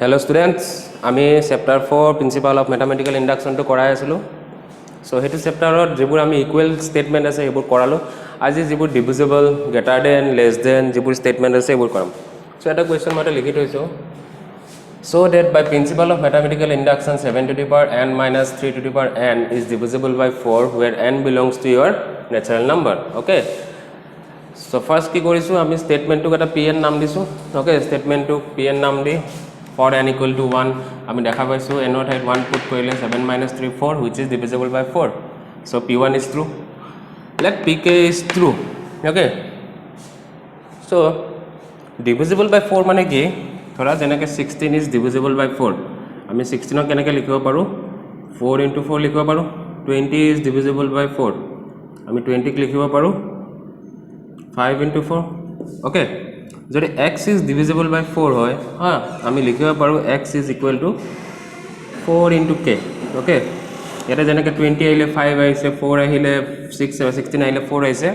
Hello students, আমি chapter 4 principle of mathematical induction to কৰাই আছিলো so হেতু চেপ্টাৰত যেবোৰ আমি ইকুৱেল ষ্টেটমেন্ট আছে হেবোৰ কৰালো আজি যেবোৰ divisible greater than less than যেবোৰ ষ্টেটমেন্ট আছে হেবোৰ কৰাম so এটা কোৱেশ্চন মতে লিখি থৈছো so that by principle of mathematical induction 7 to the power n minus 3 to the power n is divisible by 4 where n belongs to your natural number okay so first কি কৰিছো আমি ষ্টেটমেন্টটো এটা pn নাম দিছো okay ষ্টেটমেন্টটো pn নাম দি for n equal to 1 আমি দেখা পাইছো n ৰ ঠাইত 1 পুট কৰিলে 7 minus 3 4 which is divisible by 4 so p1 is true let pk is true okay so divisible by 4 মানে কি ধৰা যেনেকে 16 is divisible by 4 আমি 16 ক কেনেকে লিখিব পাৰো 4 into 4 লিখিব পাৰো 20 is divisible by 4 আমি 20 ক লিখিব পাৰো 5 into 4 okay যদি x is divisible by 4 হয় হ্যাঁ আমি লিখিব পাৰো x is equal to 4 into k okay এটা যেনেকে 20 আহিলে 5 আহিছে 4 আহিলে 6 16 আহিলে 4 আহিছে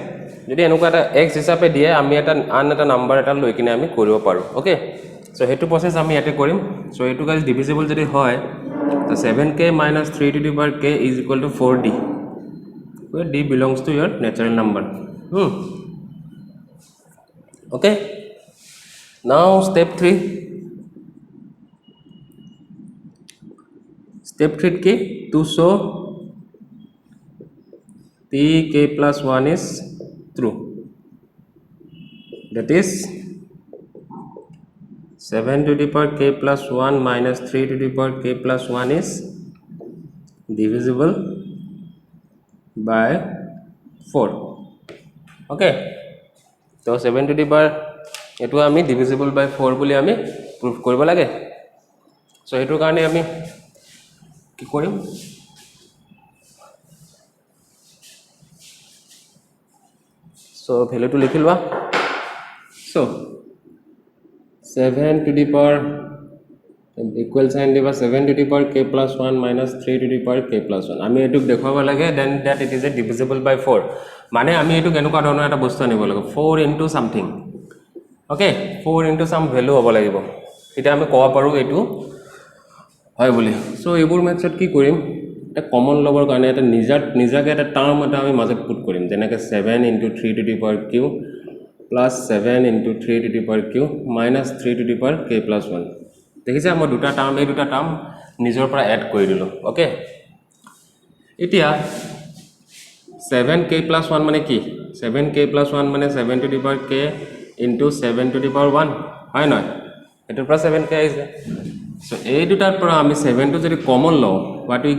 যদি এনেকুৱা এটা x হিচাপে দিয়ে আমি এটা আন এটা নাম্বাৰ এটা লৈ কিনে আমি কৰিব পাৰো okay so হেতু প্ৰসেস আমি ইয়াতে কৰিম so এটো গাইস ডিভিজিবল যদি হয় তো 7k minus 3 to the power k is equal to 4d where d belongs to your natural number okay now step 3 key to show pk plus 1 is true that is 7 to the power k plus 1 minus 3 to the power k plus 1 is divisible by 4 okay so 7 to the power এটো আমি divisible by 4 বুলি আমি proof কৰিব লাগে so এটো কাৰণে আমি কি কৰিম সো ভ্যালুটো লিখি লোৱা so 7 to the power equal sign দিবা 7 to the power k plus 1 minus 3 to the power k plus 1 আমি এটো দেখাব লাগে then that it is a divisible by 4 মানে আমি এটো কেনেকুৱা ধৰণৰ এটা বস্তু আনিব লাগে 4 into something okay 4 into some value হ'ব লাগিব এটা আমি কোৱা পাৰো এটো হয় বুলি সো এবোৰ মেথড কি কৰিম এটা কমন লবৰ কাৰণে এটা নিজাকে এটা টাৰ্ম এটা আমি মাজত পুট কৰিম যেনেকৈ 7 into 3 to the power q plus 7 into 3 to the power q minus 3 to the power k plus 1 দেখিছে মই দুটা টার্ম এই দুটা টার্ম নিজৰ পৰা এড কৰি দিলো ওকে এতিয়া 7k plus 1 মানে কি 7k plus 1 মানে 7 to the power k into 7 to the power 1 হয় নয় এটাৰ পৰা 7k আছে so এই দুটাৰ পৰা আমি 7 টো যদি কমন লও what we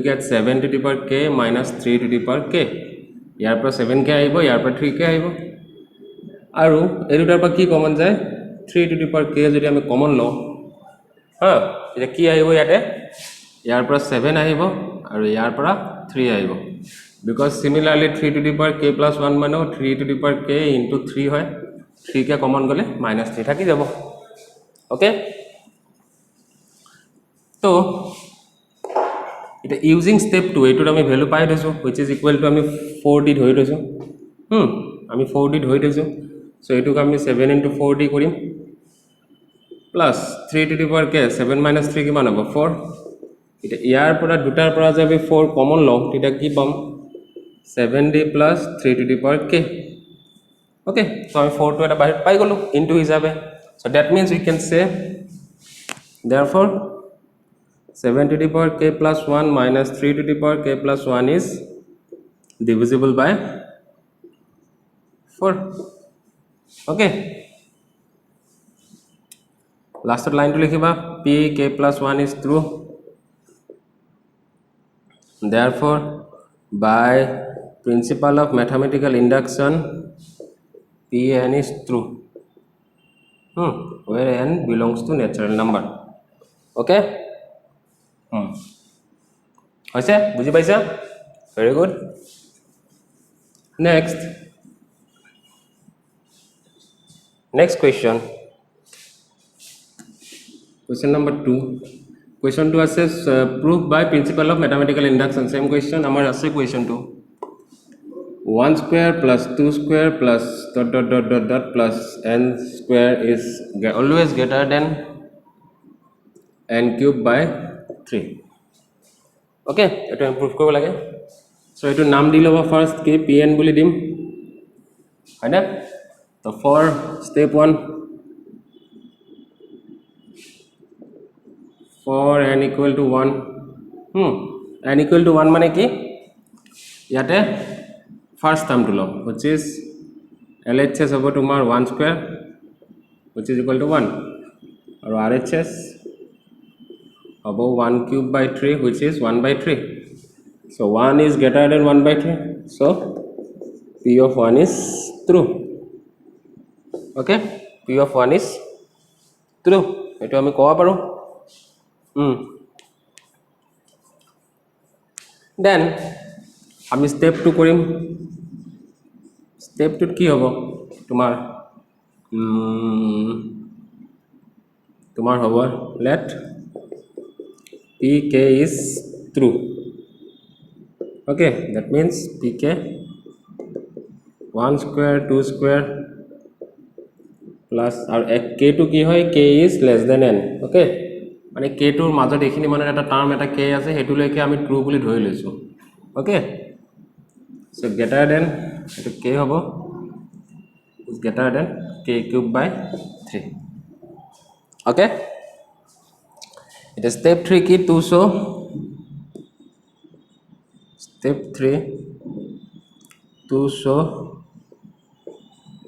get 7 to the power k minus 3 to the power k ইয়াৰ পৰা 7k আহিব ইয়াৰ পৰা 3k আহিব আৰু এই দুটাৰ পৰা কি কমন যায় 3 to the power k যদি আমি কমন লও হ্যাঁ এটা কি আহিব ইয়াতে ইয়াৰ পৰা 7 আহিব আৰু ইয়াৰ পৰা 3 আহিব because similarly 3 to the power k plus 1 মানে 3 to the power k into 3 হয় 3 কে কমন গলে -3 থাকি যাব ওকে তো এটা ইউজিং স্টেপ 2 এটোৰ আমি ভ্যালু পাই দিছো which is equal to আমি 4d ধৰি দিছো আমি 4d ধৰি দিছো সো এটোক আমি 7 into 4d কৰিম plus 3 to the power k 7 minus 3 কিমান হ'ব 4 এটা ইয়াৰ পৰা দুটাৰ পৰা যে আমি 4 কমন লও তেতিয়া কি পাম 7d plus 3 to the power k okay so আমি 4 to এটা বাহিৰ পাই গলো into হিচাপে so that means we can say therefore 7 to the power k plus 1 minus 3 to the power k plus 1 is divisible by 4 okay last line to likhiba p k plus 1 is true therefore by principle of mathematical induction pn is true where n belongs to natural number okay hoise buji paisa very good next question number 2 question 2 says proof by principle of mathematical induction same question amar ase question 2 1 square plus 2 square plus dot plus n square is always greater than n cube by 3 okay eto improve korbo lage so eto naam di loba first ki pn boli dim hai na so for step 1 for n equal to 1 n equal to 1 mane ki yate first term to lo which is LHS over to mar 1 square which is equal to 1 or RHS above 1 cube by 3 which is 1 by 3 so 1 is greater than 1 by 3 so P of 1 is true okay P of 1 is true eto ami koba paru then আমি step 2 করিম step 2 কি হবো তোমার হবো let pk is true okay that means pk 1 square 2 square plus are k2 কি হয় k is less than n okay মানে k2 ৰ মাজত এখিনি মানে এটা টাৰ্ম এটা k আছে হেতু লৈকে আমি ট্ৰু বুলি ধৰি লৈছো okay so greater than eto k hobo is greater than k cube by 3 okay it is step 3 ki 2 so step 3 2 so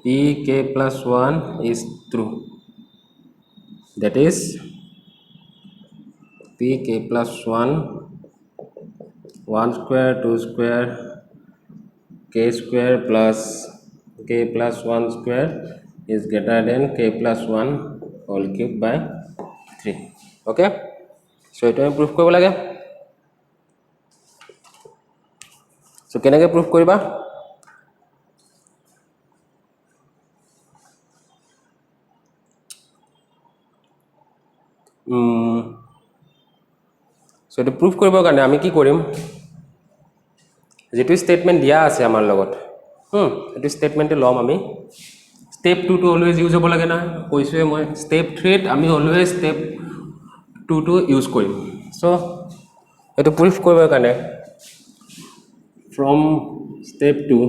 p k plus 1 is true that is p k plus 1 1 square 2 square k square plus k plus 1 square is greater than k plus 1 whole cube by 3 okay so eto আমি proof কৰিব লাগে so কেনেকৈ proof কৰিবা so eto proof কৰিবৰ কাৰণে আমি কি কৰিম যেটো স্টেটমেন্ট দিয়া আছে আমাৰ লগত এটো স্টেটমেন্টে লম আমি step 2 to always use হ'ব লাগে না কৈছোৱে মই step 3 ত আমি always step 2 to use কৰিম so এটো proof কৰিবৰ কাৰণে from step 2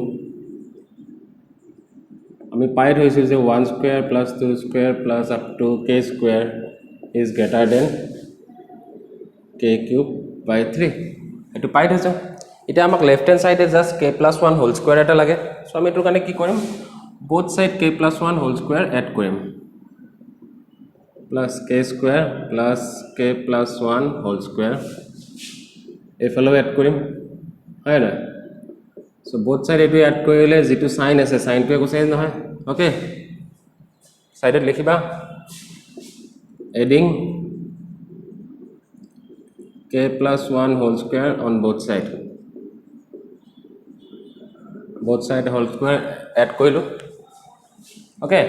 আমি পাই থৈছো যে 1 square plus 2 square plus up to k square is greater than k cube by 3 এটো পাই থৈছো এটা আমাক লেফট হ্যান্ড সাইডে just k plus 1 whole square এটা লাগে সো আমি এটোৰ কাৰণে কি কৰিম both side k plus 1 whole square add কৰিম plus k square plus k plus 1 whole square এফালে add কৰিম হয় না so both side এটো add কৰিলে যেটো সাইন আছে সাইনটো একো চেঞ্জ নহয় ওকে সাইডত লিখিবা adding k plus 1 whole square on both side whole square add কৰিলো ওকে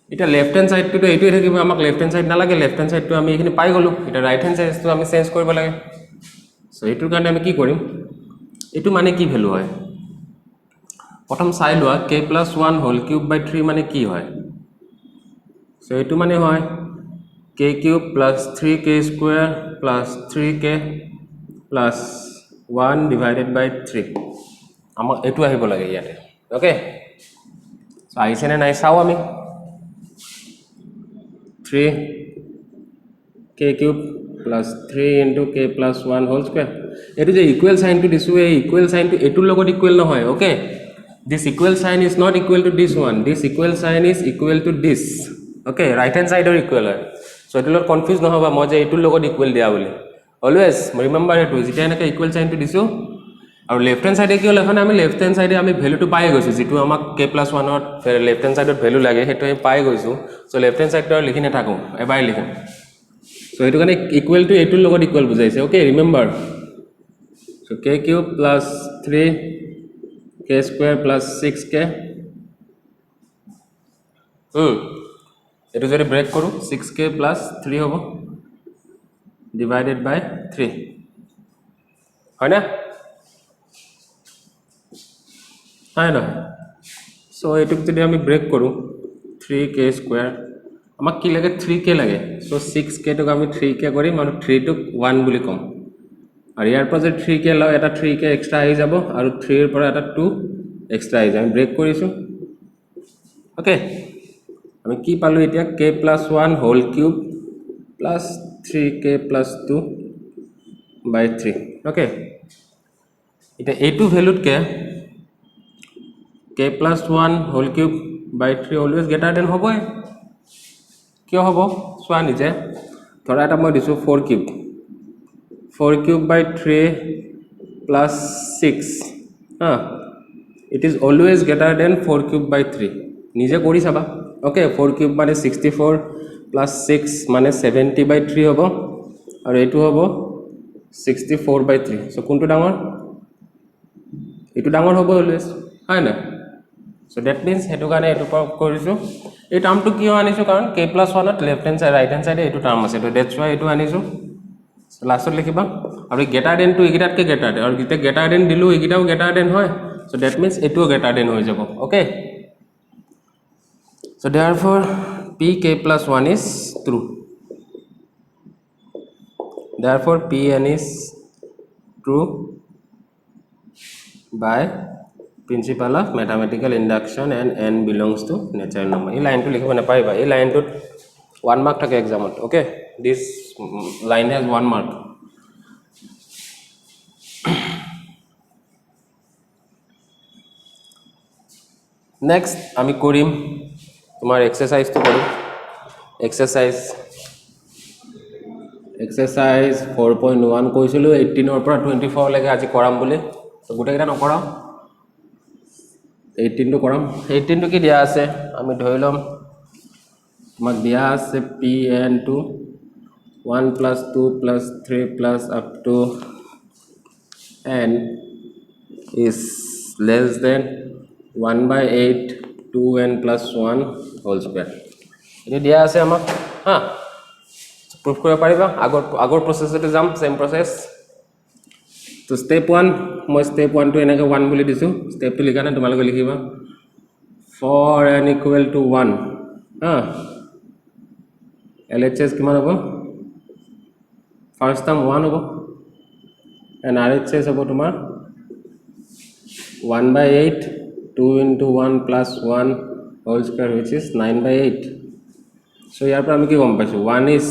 এটা লেফট হ্যান্ড সাইড টো এইটোই থাকিব আমাক লেফট হ্যান্ড সাইড না লাগে লেফট হ্যান্ড সাইড টো আমি এখানে পাই গলো এটা রাইট হ্যান্ড সাইড টো আমি চেঞ্জ কৰিব লাগে সো এইটোৰ কাৰণে আমি কি কৰিম এটো মানে কি ভ্যালু হয় প্ৰথম চাই লোৱা k plus 1 whole cube by 3 মানে কি হয় সো এটো মানে হয় k cube plus 3k square plus 3k plus 1 divided by 3 আমাক এটো আহিব লাগে ইয়াতে ওকে সো আইছেনে নাই চাও আমি 3k cube plus 3 into k plus 1 whole square এটো যে ইকুয়াল সাইন টু দিছো এই ইকুয়াল সাইন টু এটোৰ লগত ইকুয়াল নহয় okay this equal sign is not equal to this one this equal sign is equal to this okay right hand side or equal হয় so এটোৰ লগত confuse নহবা মই যে এটোৰ লগত ইকুয়াল দিয়া বুলি অলওয়েজ ৰিমেম্বাৰ এটো যেটা এনেকা ইকুয়াল সাইন টু দিছো আৰু লেফট হ্যান্ড সাইডে কি হল এখন আমি লেফট হ্যান্ড সাইডে আমি ভ্যালুটো পাই গৈছো যেটো আমাক k plus 1 ৰ লেফট হ্যান্ড সাইডত ভ্যালু লাগে হেটো আমি পাই গৈছো সো লেফট হ্যান্ড সাইডটো লিখি না থাকো এবাৰ লিখিম সো এটো কাৰণে ইকুয়াল টু এটোৰ লগত ইকুয়াল বুজাইছে okay remember so k cube plus 3 k square plus 6k এটো যদি ব্রেক কৰো 6k plus 3 হ'ব divided by 3 হয় না হয় না সো এটুক যদি আমি ব্রেক কৰো 3k square আমাক কি লাগে 3k লাগে সো 6k টক আমি 3k কৰিম আৰু 3 টক 1 বুলি কম আৰু ইয়াৰ পৰা যে 3k লও এটা 3k এক্সট্ৰা আহি যাব আৰু 3 ৰ পৰা এটা 2 এক্সট্ৰা আহি যাব আমি ব্ৰেক কৰিছো ওকে আমি কি পালো এতিয়া k + 1 whole cube plus 3k + 2 by 3 okay এটা a2 ভ্যালুত K k + 1 whole cube by 3 always greater than হবে কিয় হ'ব সোয়া নিজে ধৰা এটা মই দিছো 4 cube by 3 plus 6 it is always greater than 4 cube by 3 নিজে কৰি চাবা okay 4 cube মানে 64 plus 6 মানে 70 by 3 হ'ব আৰু এটো হ'ব 64 by 3 so কোনটো ডাঙৰ এটো ডাঙৰ হ'ব অলৱেজ হয় না so that means হেতু কাৰণে এটো কৰিছো এই টাৰ্মটো কিয় আনিছো কাৰণ k + 1 ত left hand side right hand সাইডে এটো টার্ম আছে তো দ্যাটস ওয়াই এটো আনিছো so লাষ্টত লিখিবা আৰু গ্ৰেটাৰ দেন টু এগিটাতকে গ্ৰেটাৰ দেন আৰু গিতে গ্ৰেটাৰ দেন দিলু এগিটাও গ্ৰেটাৰ দেন হয় so that means এটো গ্ৰেটাৰ দেন হৈ যাব okay so therefore pk + 1 is true therefore pn is true by principle of mathematical induction and n belongs to natural number এই লাইনটো লিখিব না পাইবা এই লাইনটোত 1 মার্ক থাকে এক্সামত okay this line has 1 mark next আমি কৰিম তোমাৰ এক্সাৰসাইজটো কৰিম এক্সাৰসাইজ 4.1 কৈছিলো 18 ৰ পৰা 24 লৈকে আজি কৰাম বুলি তো গুটেকেটা নকৰাও 18 টো কৰাম 18 টো কি দিয়া আছে আমি ধৰিলম তোমাক দিয়া আছে pn to 1 + 2 + 3 + up to n is less than 1/8 2n + 1 whole square এটা দিয়া আছে আমাক হ্যাঁ প্রুফ কৰিব পাৰিবা আগৰ প্ৰসেসতে যাম সেম প্ৰসেস তো স্টেপ 1 মই স্টেপ 1 টো এনেকে 1 বুলি দিছো স্টেপ 2 লিখা না তোমালোকে লিখিবা for n equal to 1 LHS কিমান হ'ব ফার্স্ট টার্ম 1 হ'ব and RHS হ'ব তোমাৰ 1/8 2 into 1 plus 1 whole square which is 9/8 so ইয়াৰ পৰা আমি কি গম পাইছো 1 is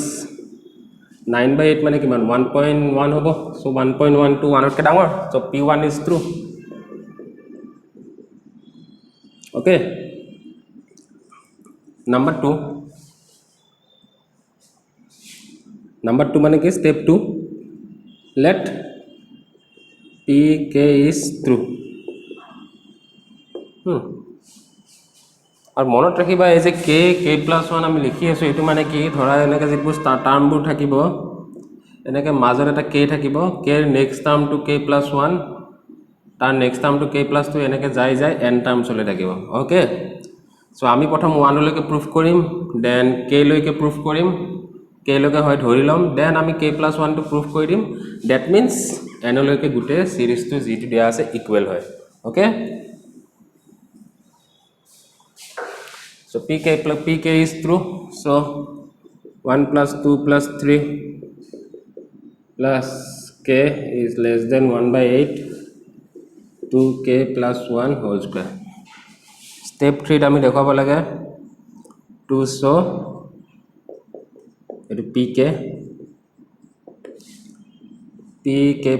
9/8 মানে কিমান 1.1 হ'ব so 1.1 to 1 কে ডাঙৰ so p1 is true okay number 2 মানে কি step 2 let pk is true আর মনত ৰাখিবা এই যে k + 1 আমি লিখি আছো এটো মানে কি ধৰা এনেকে যেবোৰ টাৰ্মবোৰ থাকিব এনেকে মাজৰ এটা k থাকিব k এর নেক্সট টার্ম টু k + 1 তার নেক্সট টার্ম টু k + 2 এনেকে যাই n টার্ম চলে থাকিব ওকে সো আমি প্ৰথম 1 লৈকে প্ৰুফ কৰিম দেন k লৈকে প্ৰুফ কৰিম k লৈকে হয় ধৰিলম দেন আমি k + 1 টো প্ৰুফ কৰি দিম দ্যাট মিন্স n লৈকে গুটে সিরিজটো যেটো দিয়া আছে ইকুয়াল হয় okay so pk is true so 1 + 2 + 3 plus k is less than 1/8 2k + 1 whole square step 3 আমি দেখাব লাগে to show it pk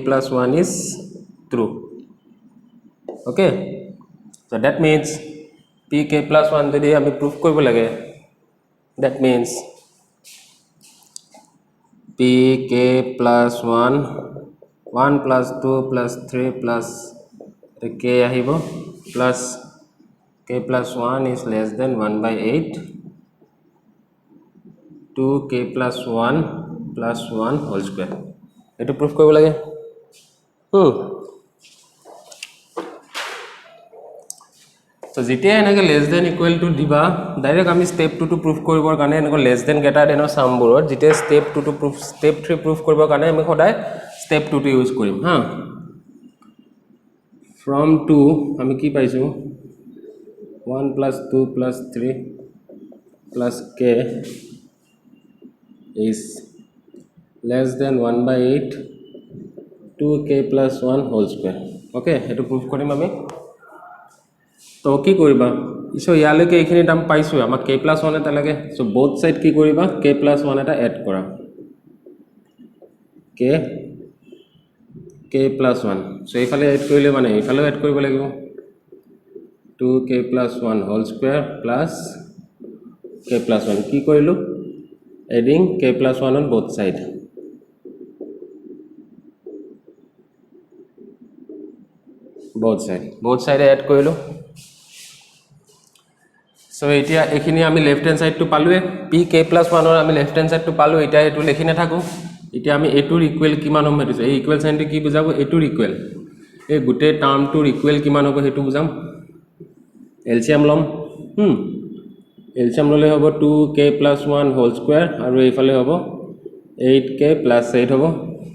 + 1 is true okay so that means pk + 1 যদি আমি প্রুফ কৰিব লাগে that means pk + 1 1 + 2 + 3 plus k আহিব plus k + 1 is less than 1/8 2k + 1 + 1 whole square এটো proof কৰিব লাগে so যেতিয়া এনেকে লেস দেন ইকুয়াল টু দিবা ডাইৰেক্ট আমি স্টেপ 2 টো প্ৰুফ কৰিবৰ কাৰণে এনেকে লেস দেন গ্ৰেটাৰ দেনৰ সামবোৰত যেতিয়া স্টেপ 2 টো প্ৰুফ স্টেপ 3 প্ৰুফ কৰিবৰ কাৰণে আমি সদায় স্টেপ 2 টো ইউজ কৰিম from 2 আমি কি পাইছো 1 + 2 + 3 plus k is less than 1 by 8 2k plus 1 whole square. Okay, etu proof korim ami. তো কি কৰিবা ইসো ইয়ালৈকে এইখিনি টার্ম পাইছো আমাক k plus 1 এটা লাগে সো both side কি কৰিবা k plus 1 এটা এড কৰা k plus 1 সো এইফালে এড কৰিলে মানে এইফালেও এড কৰিব লাগিব 2k plus 1 whole square plus k plus 1 কি কৰিলো adding k plus 1 on both side both side add কৰিলো সো এতিয়া এখিনি আমি লেফট হ্যান্ড সাইড টু পালোৱে pk plus 1 or আমি লেফট হ্যান্ড সাইড টু পালো এটা এটু লিখি না থাকো এতিয়া আমি এটুৰ ইকুৱেল কিমান হ'ব হেতু এই ইকুৱেল সাইনটো কি বুজাব এটুৰ ইকুৱেল এই গুটে টাৰ্মটোৰ ইকুৱেল কিমান হ'ব হেতু বুজাম এলসিয়াম লম এলসিয়াম ললে হ'ব 2k plus 1 whole square আৰু এইফালে হ'ব 8k plus 8 হ'ব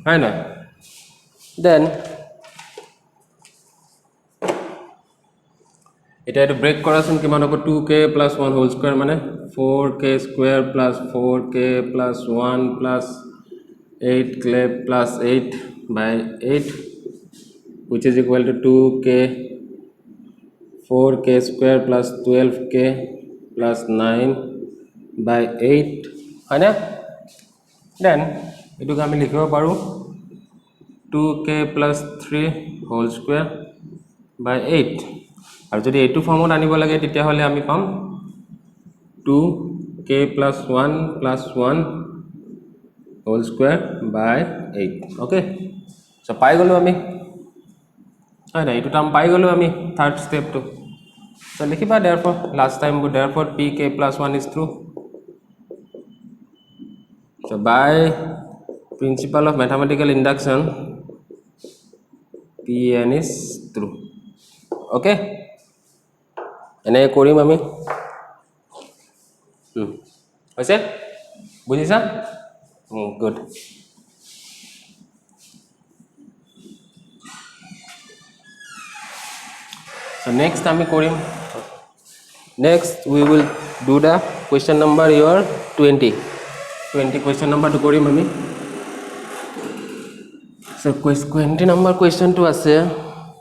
হয় না দেন এটা এটো ব্রেক কৰাচোন কিমান হ'ব 2k plus 1 whole square মানে 4k square plus 4k plus 1 plus 8k plus 8 by 8 which is equal to 2k 4k square plus 12k plus 9 by 8 হয় না দেন এটুক আমি লিখিব পাৰো 2k plus 3 whole square by 8 আর যদি এটু ফর্মত আনিব লাগে তেতিয়া হলে আমি পাম 2k plus 1 plus 1 whole square by 8 okay so পাই গলো আমি হয় না এটু টার্ম পাই গলো আমি থার্ড স্টেপ টু so লিখিবা therefore last time therefore pk plus 1 is true so by principle of mathematical induction pn is true okay এনে কৰিম আমি হৈছে বুজিছা গুড so next আমি কৰিম next we will do the question number your 20 question number to কৰিম আমি so 20 number question to আছে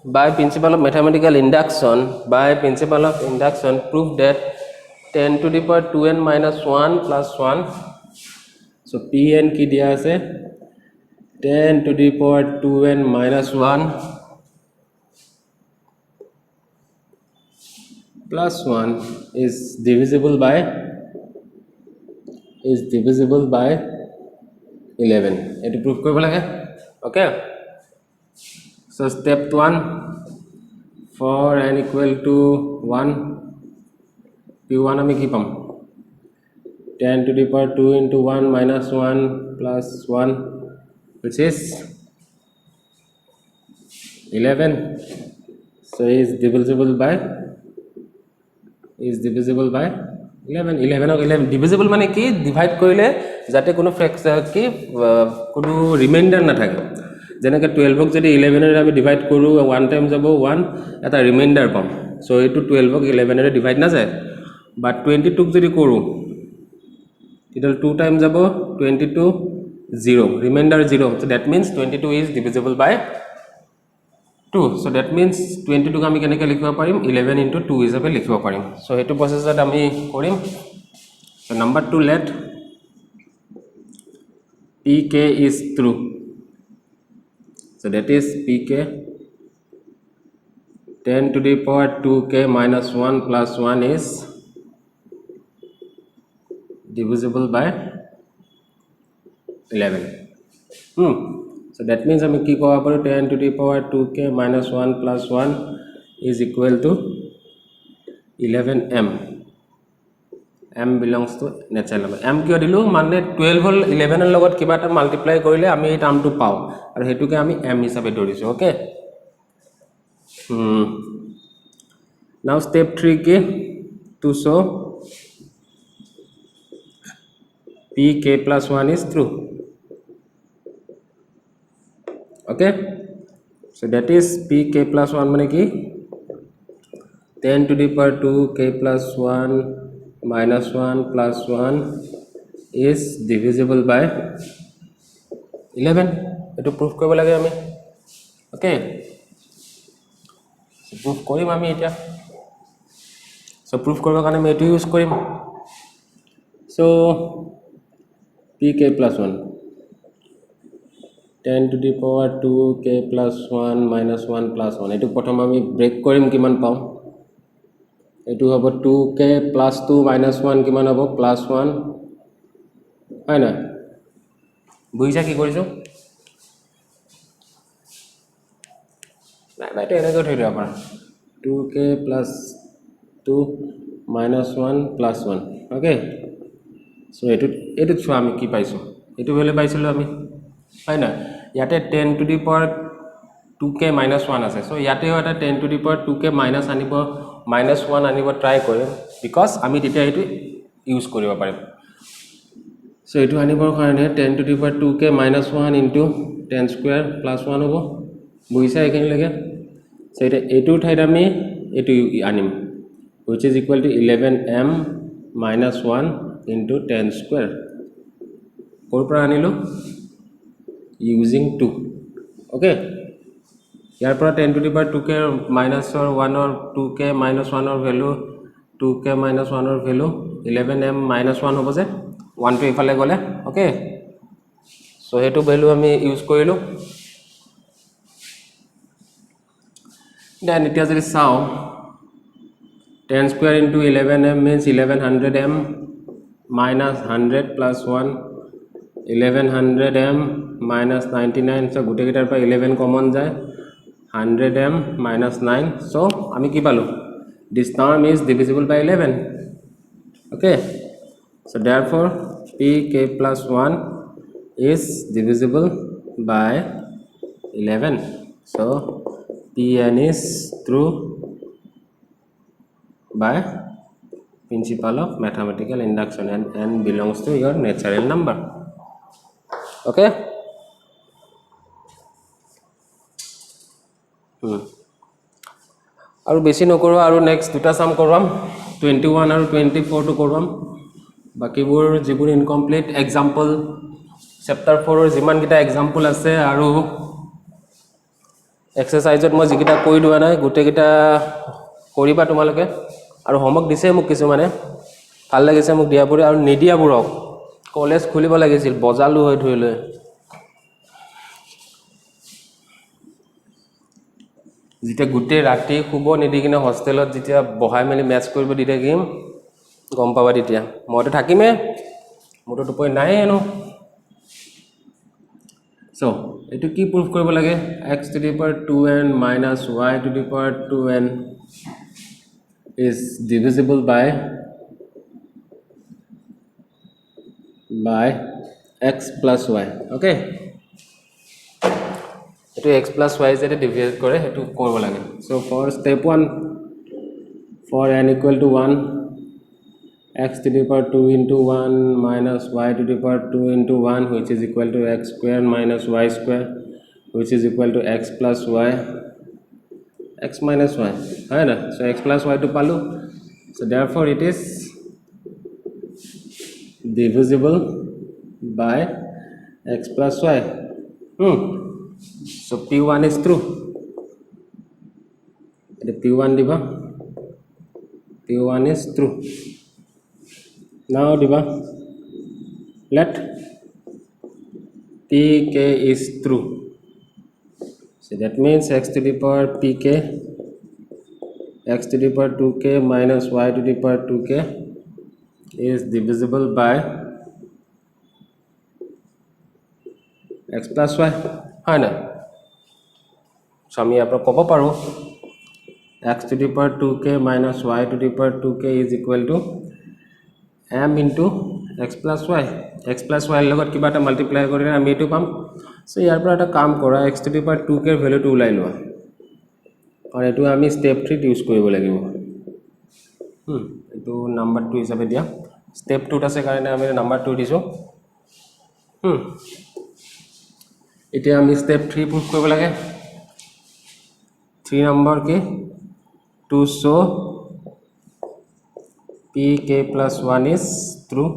by principle of mathematical induction prove that 10 to the power 2n minus 1 plus 1 so pn ki dia ase 10 to the power 2n minus 1 plus 1 is divisible by 11 etu proof koribo lage okay so step 1 for n equal to 1 p1 ami ki pam 10 to the power 2 into 1 minus 1 plus 1 which is 11 so is divisible by 11 of 11 divisible মানে কি divide কৰিলে যাতে কোনো ফ্ৰ্যাকশন কি কোনো reminder না থাকে যেনেকে 12 ক যদি 11 এৰে আমি ডিভাইড কৰো 1 টাইম যাব 1 এটা ৰিমাইন্ডাৰ পাম সো এটো 12 ক 11 এৰে ডিভাইড না যায় বাট 22 ক যদি কৰো ইডল 2 টাইম যাব 22 0 reminder 0 so that means 22 is divisible by 2 so that means 22 ক আমি কেনেকৈ লিখিব পাৰিম 11 into 2 হিচাপে লিখিব পাৰিম so হেতু প্ৰসেছত আমি কৰিম so number 2 let pk is true so that is pk 10 to the power 2k minus 1 plus 1 is divisible by 11 so that means আমি কি কব পাৰো 10 to the power 2k minus 1 plus 1 is equal to 11m m belongs to natural number m কিয় দিলু মানে 12 হল 11 এর লগত কিবা এটা মাল্টিপ্লাই কৰিলে আমি এই টাৰ্মটো পাও আৰু হেতুকে আমি m হিচাপে ধৰিছো okay now step 3 ke to show pk plus 1 is true okay so that is pk plus 1 mane ki 10 to the power 2 k plus 1 minus 1 plus 1 is divisible by 11 এটো proof কৰিব লাগে আমি ওকে proof কৰিম আমি এটা so proof কৰিবৰ কাৰণে আমি এটো ইউজ কৰিম so pk plus 1 10 to the power 2k plus 1 minus 1 plus 1 এটো প্ৰথম আমি ব্ৰেক কৰিম কিমান পাম এটো হ'ব 2k plus 2 minus 1 কিমান হ'ব plus 1 হয় না বুইছা কি কৰিছো নাই তো এনেকৈ থৈ দিবা 2k plus 2 minus 1 plus 1 okay so এটো চোৱা আমি কি পাইছো এটো ভ্যালু পাইছিলো আমি হয় না ইয়াতে 10 to the power 2k minus 1 আছে so ইয়াতেও এটা 10 to the power 2k minus আনিব minus 1 আনিব ট্রাই কৰিম because আমি তেতিয়া এটো ইউজ কৰিব পাৰিম so এটো আনিবৰ কাৰণে 10 to the power 2k minus 1 into 10 square plus 1 হ'ব বুইছা এখিনি লাগে so এটো ঠাইত আমি এটো আনিম which is equal to 11m minus 1 into 10 square ক'ৰ পৰা আনিলো using 2 okay ইয়াৰ পৰা 10 to the power 2k minus or 1 or 2k minus 1 or value 2k minus 1 or value 11m minus 1 হ'ব যে 1 to ইফালে গলে okay so হেতু ভ্যালু আমি ইউজ কৰিলো then এতিয়া যদি চাও 10 square into 11m means 1100m minus 100 plus 1 1100m minus 99 so গুটে guitar পৰা 11 কমন যায় 100m minus 9 so আমি কি পালো this term is divisible by 11 okay so therefore pk plus 1 is divisible by 11 so pn is true by principle of mathematical induction and n belongs to your natural number okay আৰু বেছি নকৰো আৰু next দুটা সাম কৰাম 21 আৰু 24 two কৰাম বাকিবোৰ যিবোৰ incomplete example chapter 4 ৰ যিমান কিটা এক্সাম্পল আছে আৰু এক্সাৰসাইজত মই যিকিটা কৈ দুৱা নাই গুটে কিটা কৰিবা তোমালোকে আৰু হোমৱৰ্ক দিছে মোক কিছু মানে ভাল লাগিছে মোক দিয়াপুৰি আৰু নিদিয়াপুৰক কলেজ খুলিব লাগিছিল বজালু হৈ ধৰিলে যেতিয়া গুটে ৰাতি খুব নিদি কিনে হোষ্টেলত যেতিয়া বহাই মেলি ম্যাচ কৰিব দি থাকিম গম পাবা তেতিয়া মইতো থাকিমে মোৰটো টোপই নাই এনো so এটো কি প্ৰুফ কৰিব লাগে x to the power 2n minus y to the power 2n is divisible by x plus y okay এটো x plus y যেতে ডিভাইড কৰে হেতু কৰিব লাগে so for step 1 for n equal to 1 x to the power 2 into 1 minus y to the power 2 into 1 which is equal to x square minus y square which is equal to x plus y x minus y hai na so x plus y to palu so therefore it is divisible by x plus y so p1 is true the p1 diba p1 is true now diba let pk is true so that means x to the power pk x to the power 2k minus y to the power 2k is divisible by x plus y hai na so ami apra kobo paru x to the power 2k minus y to the power 2k is equal to m into x plus y x plus y লগত কিবা এটা multiply কৰিলে আমি এটো পাম so ইয়াৰ পৰা এটা কাম কৰা x to the power 2k এৰ ভ্যালুটো উলাই লোৱা আৰু এটো আমি স্টেপ 3 ইউজ কৰিব লাগিব এটো নাম্বাৰ 2 হিচাপে দিয়া স্টেপ 2 আছে কাৰণে আমি নাম্বাৰ 2 দিছো এতিয়া আমি স্টেপ 3 প্ৰুফ কৰিব লাগে 3 number K to show pk plus 1 is true.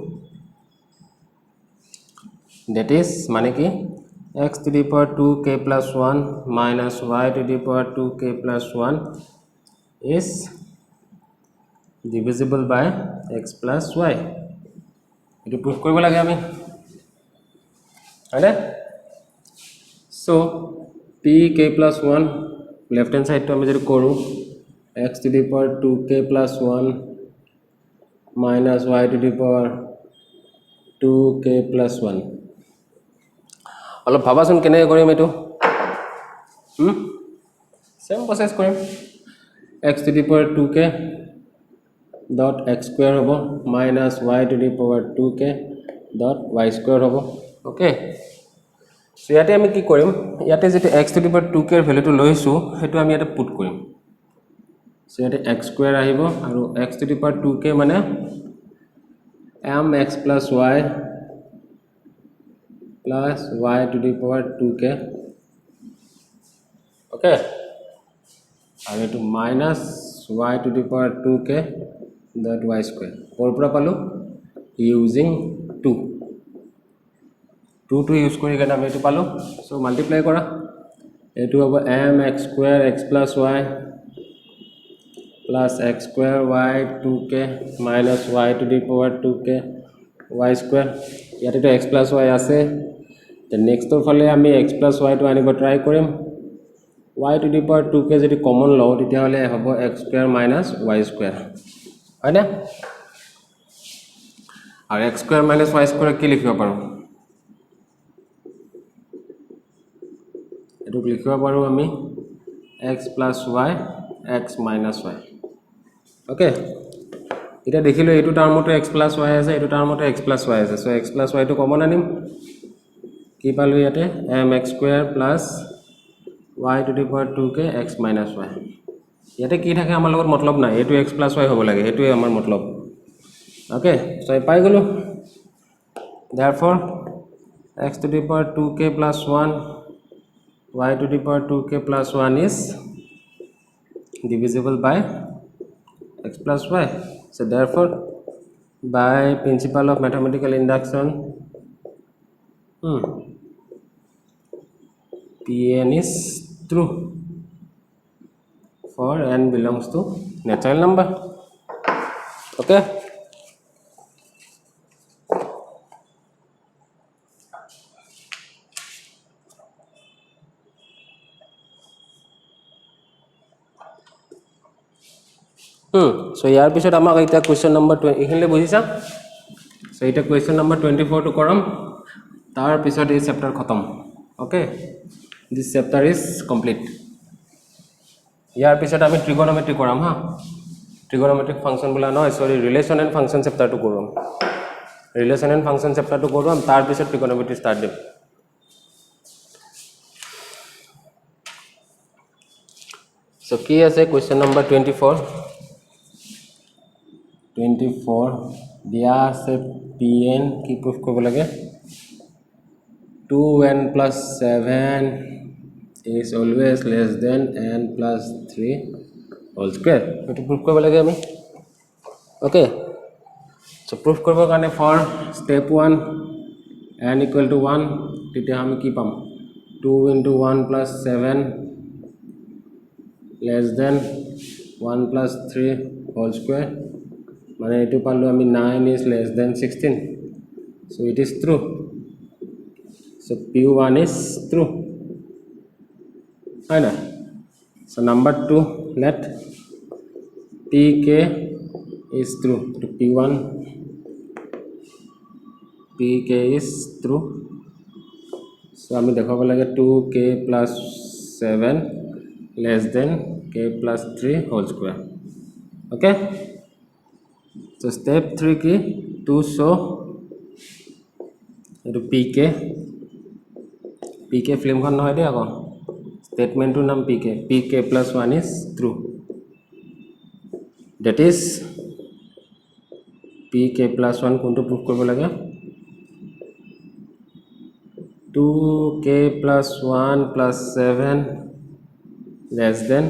That is mane ki x to the power 2k plus 1 minus y to the power 2k plus 1 is divisible by x plus y. Etu proof koribo lage ami hane. So pk plus 1 left hand side to ami jodi koru x to the power 2k plus 1 minus y to the power 2k plus 1 অলপ ভাবাচোন কেনেকৈ কৰিম এটো same process কৰিম x to the power 2k dot x square hobo minus y to the power 2k dot y square hobo. Okay, so ইয়াতে আমি কি কৰিম ইয়াতে যেটো x to the power 2k এৰ ভ্যালুটো লৈছো হেতু আমি ইয়াতে পুট কৰিম so ইয়াতে x square আহিব আৰু x to the power 2k মানে mx plus y plus y to the power 2k. Okay, and to minus y to the power 2k that y square or pura palu using 2 to use kori gana me to palu so multiply kora etu hobo mx square x plus y plus x square y 2k minus y to the power 2k y square yate to x plus y ase the next to phale ami x plus y to anibo try korim y to the power 2k jodi common law titia hole hobo x square minus y square হয় না আর x square minus y square কি লিখিব পাৰো এটো লিখিব পাৰো আমি x plus y x minus y. Okay এটা দেখিলো এটো টার্মটো x plus y আছে এটো টার্মটো x plus y আছে so x plus y to common আনিম কি পালো ইয়াতে mx square plus y to the power 2k x minus y ইয়াতে কি থাকে আমাৰ লগত মতলব নাই এটো x plus y হ'ব লাগে এটোই আমাৰ মতলব ওকে সো আই পাই গলো therefore x to the power 2k plus 1 y to the power 2k plus 1 is divisible by x plus y. So therefore by principle of mathematical induction Pn is true for n belongs to natural number. Okay, so ইয়াৰ পিছত আমাক এটা question number 20 এখানে বুজিছা so এটা question number 24 to কৰাম তাৰ পিছত এই chapter খতম okay this chapter is complete ইয়াৰ পিছত আমি trigonometry কৰাম হা trigonometric function বলা নহয় sorry relation and function chapter to কৰাম relation and function chapter to কৰাম তাৰ পিছত trigonometry start দিম so কি আছে question number 24 দিয়া আছে pn কি proof কৰিব লাগে 2n plus 7 is always less than n plus 3 whole square এটো proof কৰিব লাগে আমি okay so proof কৰিব কাৰণে for step 1 n equal to 1 তেতিয়া আমি কি পাম 2 into 1 plus 7 less than 1 plus 3 whole square মানে এটো পালো আমি 9 is less than 16 so it is true so p1 is true right now so number 2 let pk is true to p1 pk is true so আমি দেখাব লাগে 2k plus 7 less than k plus 3 whole square okay so step 3 ki to show etu pk film kon noy de ako statement to nam pk plus 1 is true that is pk plus 1 konto proof koribo lage 2k plus 1 plus 7 less than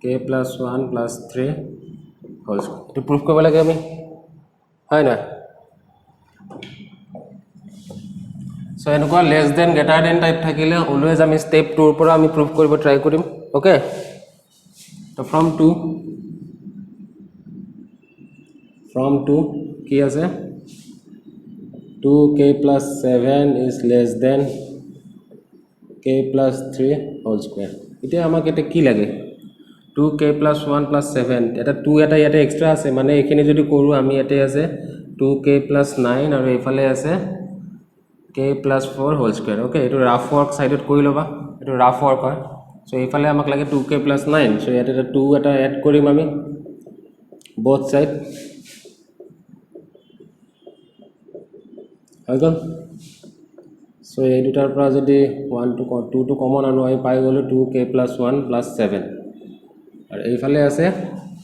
k plus 1 plus 3 whole square এটো proof কৰিব লাগে আমি হয় না so এনেকুৱা less than greater than type থাকিলে always আমি step 2 ৰ পৰা আমি প্ৰুফ কৰিব ট্ৰাই কৰিম ওকে তো from 2 কি আছে 2k plus 7 is less than k plus 3 whole square এতিয়া আমাক এটা কি লাগে 2k plus 1 plus 7 এটা 2 এটা ইয়াতে এক্সট্ৰা আছে মানে এখানে যদি কৰো আমি এতে আছে 2k plus 9 আৰু এফালে আছে k plus 4 whole square okay এটো ৰাফ ওয়াৰ্ক সাইডত কৰি লবা এটো রাফ ওয়ার্ক হয় সো এফালে আমাক লাগে 2k plus 9 সো ইয়াতে 2 এটা এড কৰিম আমি both side হয়গল সো এই দুটাৰ পৰা যদি 1 to 2 to কমন আনো আমি পাই গলো 2k plus 1 plus 7 আৰু এইফালে আছে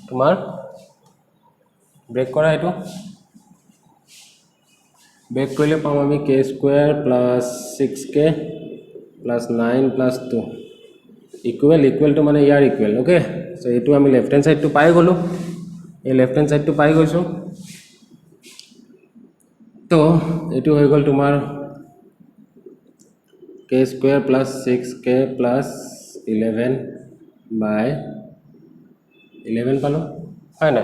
তোমাৰ ব্ৰেক কৰা এটো ব্ৰেক কৰিলে পাম আমি k square plus 6k plus 9 plus 2 equal to মানে ইয়াৰ ইকুৱেল ওকে সো এটো আমি লেফট হ্যান্ড সাইড টু পাই গলো এই লেফট হ্যান্ড সাইড টু পাই গৈছো তো এটো হৈ গল তোমাৰ k square plus 6k plus 11 by 11 পালো হয় না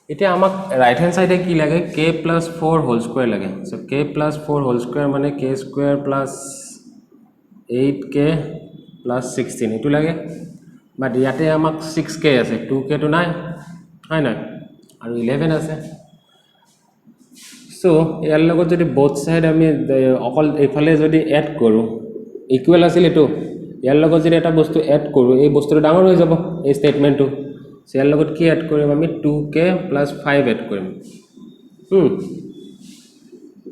এতিয়া আমাক রাইট হ্যান্ড সাইডে কি লাগে k plus 4 whole square লাগে so k plus 4 whole square মানে k square plus 8k plus 16 এটো লাগে বাট ইয়াতে আমাক 6k আছে 2k তো নাই হয় না আৰু 11 আছে সো ইয়াৰ লগত যদি both side আমি অকল এফালে যদি এড কৰো ইকুৱেল আছিল এটো ইয়াৰ লগত যদি এটা বস্তু এড কৰো এই বস্তুটো ডাঙৰ হৈ যাব এই স্টেটমেন্টটো সো ইয়াৰ লগত কি এড কৰিম আমি 2k plus 5 এড কৰিম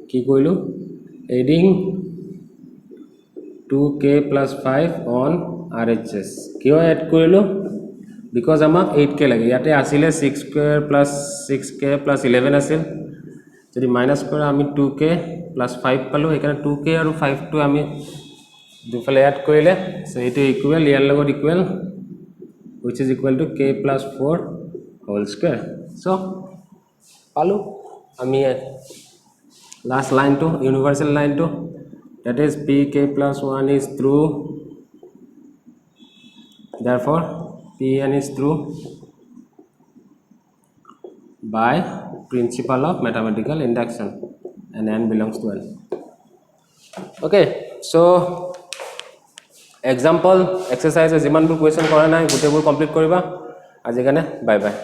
কি কইলো adding 2k plus 5 on RHS কিয় এড কৰিলো বিকজ আমাক 8k লাগে ইয়াতে আছিল 6k plus 6k plus 11 আছিল যদি মাইনাস কৰা আমি 2k plus 5 পালো এখানে 2k আৰু 5 টো আমি দুফালে এড কৰিলে সো এটো ইকুৱেল ইয়াৰ লগত equal which is equal to k plus 4 whole square so পালো আমি last line to universal line to that is pk plus 1 is true therefore pn is true by principle of mathematical induction and n belongs to n okay so example exercise jimanbur question kora nai gutebur complete koriba আজি কাৰণে bye bye